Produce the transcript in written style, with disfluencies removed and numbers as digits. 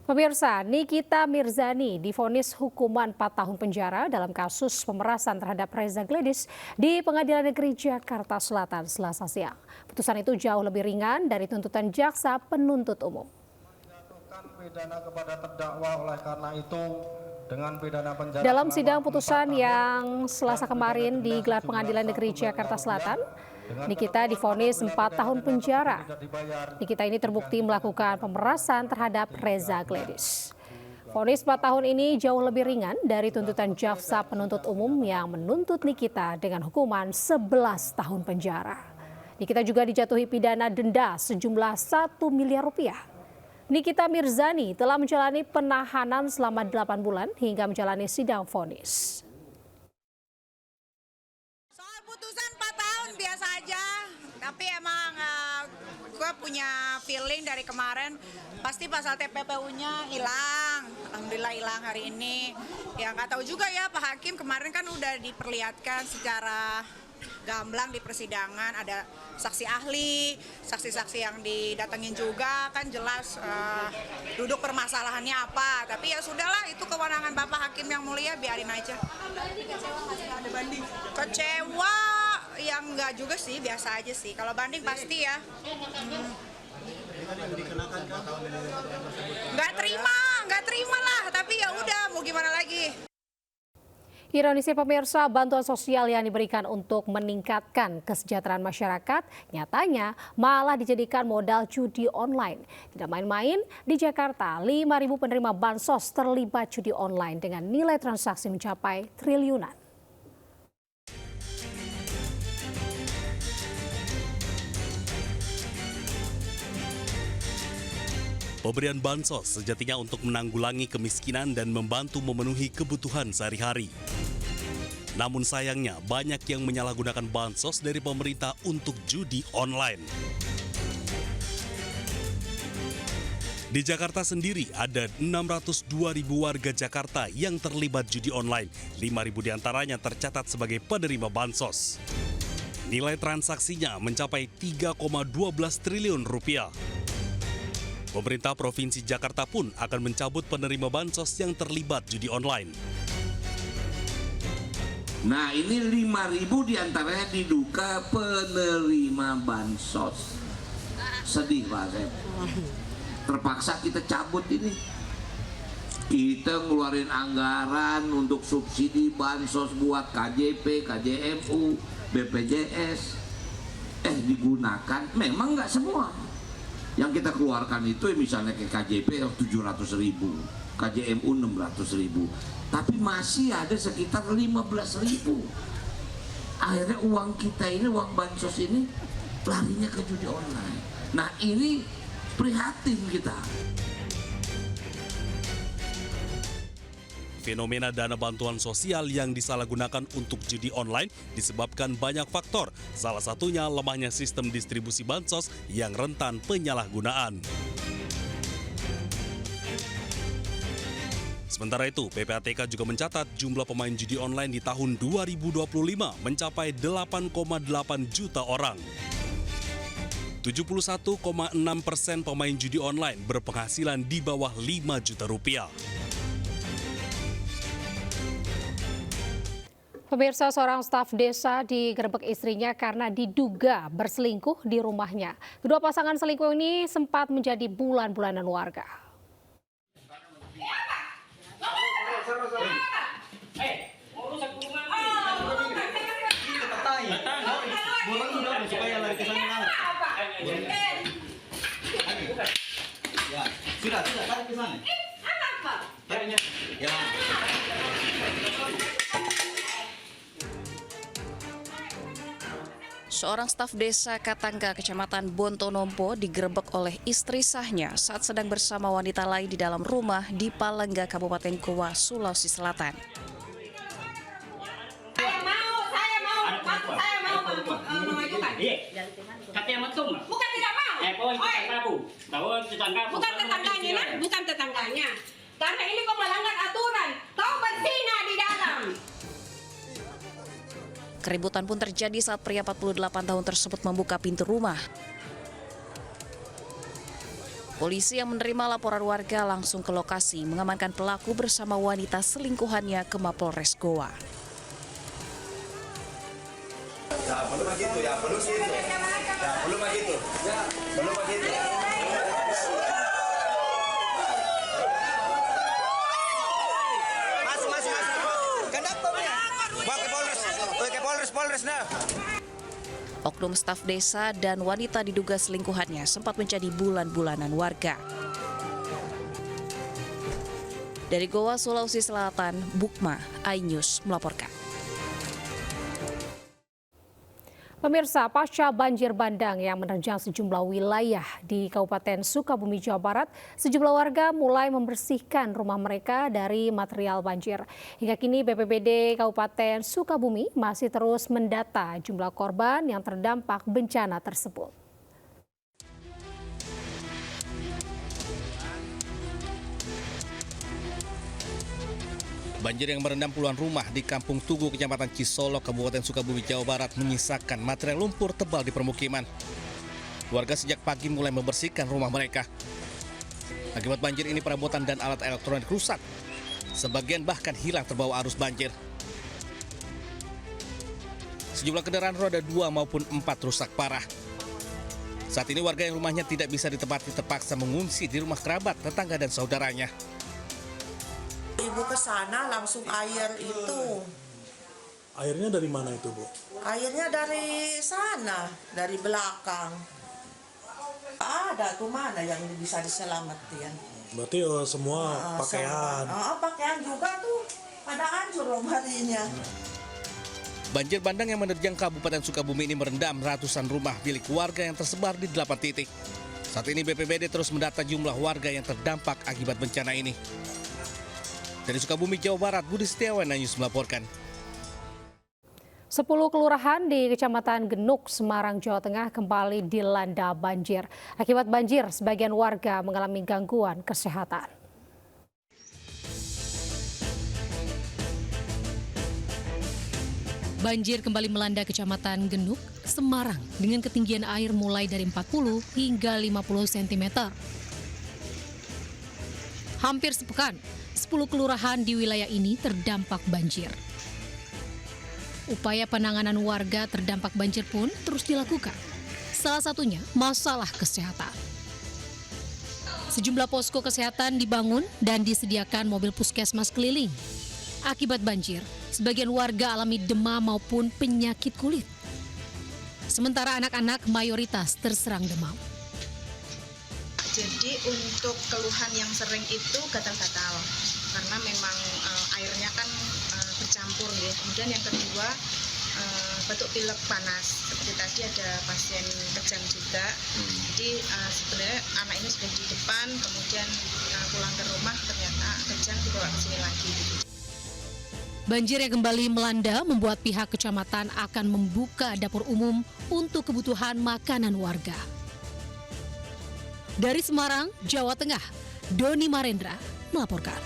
Pemirsa, Nikita Mirzani divonis hukuman 4 tahun penjara dalam kasus pemerasan terhadap Reza Gledis di Pengadilan Negeri Jakarta Selatan Selasa siang. Putusan itu jauh lebih ringan dari tuntutan jaksa penuntut umum. Dalam sidang putusan yang Selasa kemarin digelar Pengadilan Negeri Jakarta Selatan, Nikita divonis 4 tahun penjara. Nikita ini terbukti melakukan pemerasan terhadap Reza Gledis. Vonis 4 tahun ini jauh lebih ringan dari tuntutan jaksa penuntut umum yang menuntut Nikita dengan hukuman 11 tahun penjara. Nikita juga dijatuhi pidana denda sejumlah 1 miliar rupiah. Nikita Mirzani telah menjalani penahanan selama 8 bulan hingga menjalani sidang vonis. Soal putusan 4 tahun biasa aja, tapi emang gue punya feeling dari kemarin pasti pasal TPPU-nya hilang. Alhamdulillah hilang hari ini. Ya nggak tahu juga ya, Pak Hakim kemarin kan udah diperlihatkan secara gamblang di persidangan, ada saksi ahli, saksi-saksi yang didatengin juga kan jelas duduk permasalahannya apa. Tapi ya sudahlah, itu kewenangan Bapak Hakim yang mulia, biarin aja. Ada banding? Kecewa yang enggak juga sih, biasa aja sih. Kalau banding pasti ya. Nggak terima lah. Tapi ya udah, mau gimana lagi? Ironisnya pemirsa, bantuan sosial yang diberikan untuk meningkatkan kesejahteraan masyarakat nyatanya malah dijadikan modal judi online. Tidak main-main, di Jakarta 5.000 penerima bansos terlibat judi online dengan nilai transaksi mencapai triliunan. Pemberian bansos sejatinya untuk menanggulangi kemiskinan dan membantu memenuhi kebutuhan sehari-hari. Namun sayangnya banyak yang menyalahgunakan bansos dari pemerintah untuk judi online. Di Jakarta sendiri ada 602.000 warga Jakarta yang terlibat judi online. 5.000 diantaranya tercatat sebagai penerima bansos. Nilai transaksinya mencapai 3,12 triliun rupiah. Pemerintah Provinsi Jakarta pun akan mencabut penerima bansos yang terlibat judi online. Nah, ini 5.000 diantaranya diduga penerima bansos. Sedih Pak Asep. Terpaksa kita cabut ini. Kita ngeluarin anggaran untuk subsidi bansos buat KJP, KJMU, BPJS. Digunakan, memang nggak semua. Yang kita keluarkan itu misalnya ke KJP 700.000, KJMU 600.000, tapi masih ada sekitar 15.000. Akhirnya uang kita ini, uang bansos ini larinya ke judi online. Nah ini prihatin kita. Fenomena dana bantuan sosial yang disalahgunakan untuk judi online disebabkan banyak faktor. Salah satunya lemahnya sistem distribusi bansos yang rentan penyalahgunaan. Sementara itu, PPATK juga mencatat jumlah pemain judi online di tahun 2025 mencapai 8,8 juta orang. 71,6% pemain judi online berpenghasilan di bawah 5 juta rupiah. Pemirsa, seorang staf desa digerebek istrinya karena diduga berselingkuh di rumahnya. Kedua pasangan selingkuh ini sempat menjadi bulan-bulanan warga. Sudah, tarik ke sana. Tariknya. Ya. Seorang staf desa Katangga, Kecamatan Bontonompo digerebek oleh istri sahnya saat sedang bersama wanita lain di dalam rumah di Palengga, Kabupaten Goa, Sulawesi Selatan. Saya mau mengajukan. Bukan tidak mau. Bukan tetangganya, bukan tetangganya. Karena ini kok melanggar aturan. Kau berzina di dalam. Keributan pun terjadi saat pria 48 tahun tersebut membuka pintu rumah. Polisi yang menerima laporan warga langsung ke lokasi mengamankan pelaku bersama wanita selingkuhannya ke Mapolres Goa. Ya, belum begitu, ya, belum begitu. Ya, belum begitu. Ya, belum begitu. Masuk. Kenapa, ya? Bawa ke Polres, nah. Oknum staf desa dan wanita diduga selingkuhannya sempat menjadi bulan-bulanan warga. Dari Goa, Sulawesi Selatan, Bukma, iNews melaporkan. Pemirsa, pasca banjir bandang yang menerjang sejumlah wilayah di Kabupaten Sukabumi, Jawa Barat, sejumlah warga mulai membersihkan rumah mereka dari material banjir. Hingga kini BPBD Kabupaten Sukabumi masih terus mendata jumlah korban yang terdampak bencana tersebut. Banjir yang merendam puluhan rumah di Kampung Tugu, Kecamatan Cisolok, Kabupaten Sukabumi, Jawa Barat menyisakan material lumpur tebal di permukiman. Warga sejak pagi mulai membersihkan rumah mereka. Akibat banjir ini perabotan dan alat elektronik rusak. Sebagian bahkan hilang terbawa arus banjir. Sejumlah kendaraan roda 2 maupun 4 rusak parah. Saat ini warga yang rumahnya tidak bisa ditempati terpaksa mengungsi di rumah kerabat, tetangga dan saudaranya. Ibu ke sana langsung air itu. Airnya dari mana itu, Bu? Airnya dari sana, dari belakang. Ada tuh mana yang bisa diselamatin. Berarti semua pakaian. Pakaian juga tuh pada hancur lemarinya. Banjir bandang yang menerjang Kabupaten Sukabumi ini merendam ratusan rumah milik warga yang tersebar di 8 titik. Saat ini BPBD terus mendata jumlah warga yang terdampak akibat bencana ini. Dari Sukabumi, Jawa Barat, Budi Setiawan, iNews melaporkan. 10 kelurahan di Kecamatan Genuk, Semarang, Jawa Tengah kembali dilanda banjir. Akibat banjir, sebagian warga mengalami gangguan kesehatan. Banjir kembali melanda Kecamatan Genuk, Semarang dengan ketinggian air mulai dari 40 hingga 50 cm. Hampir sepekan, 10 kelurahan di wilayah ini terdampak banjir. Upaya penanganan warga terdampak banjir pun terus dilakukan. Salah satunya masalah kesehatan. Sejumlah posko kesehatan dibangun dan disediakan mobil puskesmas keliling. Akibat banjir, sebagian warga alami demam maupun penyakit kulit. Sementara anak-anak mayoritas terserang demam. Jadi untuk keluhan yang sering itu gatal-gatal karena memang airnya kan bercampur ya. Kemudian yang kedua batuk pilek panas. Seperti tadi ada pasien kejang juga. Jadi sebenarnya anak ini sudah di depan, kemudian pulang ke rumah ternyata kejang dibawa ke sini lagi. Banjir yang kembali melanda membuat pihak kecamatan akan membuka dapur umum untuk kebutuhan makanan warga. Dari Semarang, Jawa Tengah, Doni Marendra melaporkan.